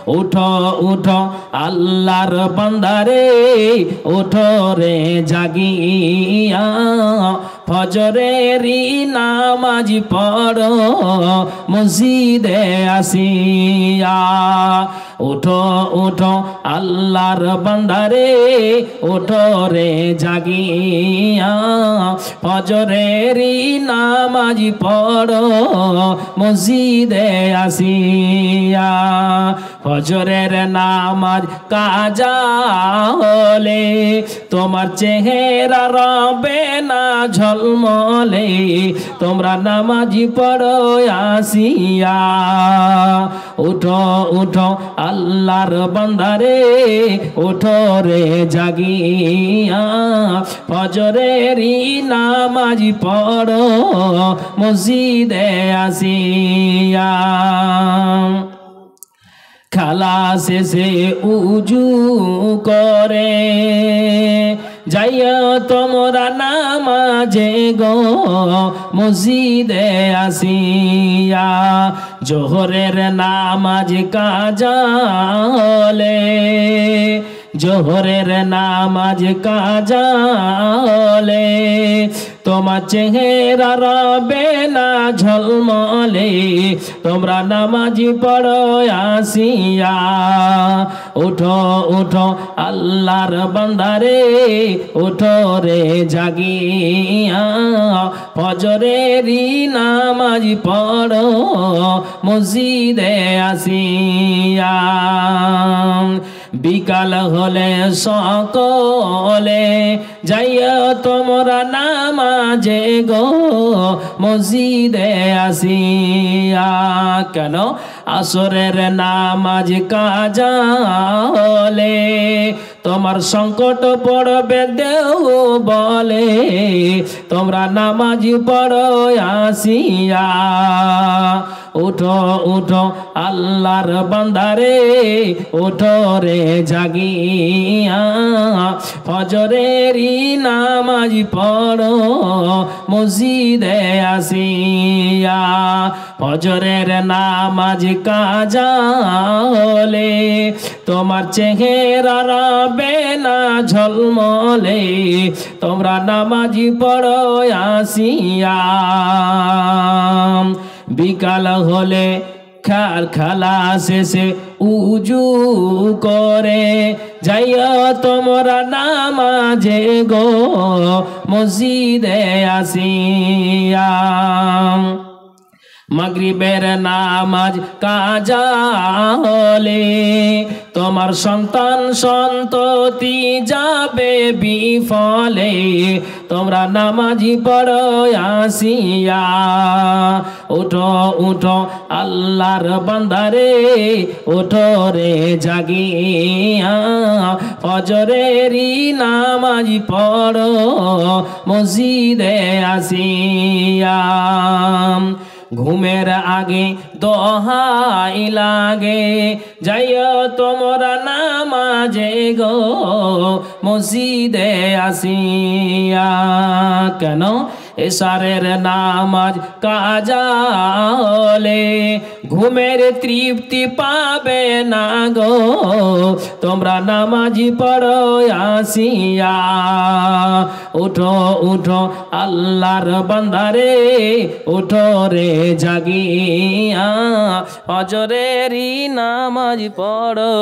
উঠো উঠো আল্লাহর বান্দারে উঠো রে জাগিয়া ফজরেরই নামাজ পড়ো মসজিদে আসিয়া উঠো উঠো আল্লাহর বান্দারে উঠো রে জাগিয়া ফজরেরই নামাজ পড়ো মসজিদে আসিয়া ফজরের নামাজ কাজা হলে তোমার চেহারা রবে না ঝলমলে তোমরা নামাজি পড়ো আসিয়া উঠো উঠো আল্লাহর বান্দারে উঠো রে জাগিয়া ফজরেরই নামাজি পড়ো মসজিদে আসিয়া খালা শেষে উজু করে যাইয়া তোমরা নামাজে গো মসজিদে আসিয়া জোহরের নামাজ কাজা হলে জোহরের নামাজ কাজা হলে তোমার চেহারা রবে না ঝলমলে তোমরা নামাজি পড়ো আসিয়া উঠো উঠো আল্লাহর বান্দারে উঠো রে জাগিয়া ফজরেরই নামাজ পড়ো মসজিদে আসিয়া বিকাল হলে সকলে যাইয়া তোমরা নামাজে গো মসজিদে আসিয়া কেন আসরের নামাজ কাজা হলে তোমার সংকট পড়বে দেও বলে তোমরা নামাজি পড়ো আসিয়া উঠো উঠো আল্লাহর বান্দারে উঠো রে জাগিয়া ফজরেরই নামাজ পড়ো মসজিদে আসিয়া ফজরের নামাজ কাজা হলে তোমার চেহারা রবে না ঝলমলে তোমরা নামাজি পড়ো আসিয়া বিকাল হলে খালা শেষে উজু করে যাইয়া তোমরা নামাজে গো মসজিদে আসিয়া মাগরিবের নামাজ কাজা হলে তোমার সন্তান সন্ততি যাবে বিফলে তোমরা নামাজি পড়ো আসিয়া উঠো উঠো আল্লাহর বান্দারে উঠো রে জাগিয়া ফজরেরই নামাজ পড়ো মসজিদে আসিয়া ঘুমের আগে দোহাই লাগে যাইয়া তোমরা নামাজে গো মসজিদে আসিয়া কেন এশারের নামাজ কাজা হলে ঘুমের তৃপ্তি পাবে না গো তোমরা নামাজি পড়ো আসিয়া উঠো উঠো আল্লাহর বান্দারে উঠো রে জাগিয়া ফজরেরই নামাজ পড়ো।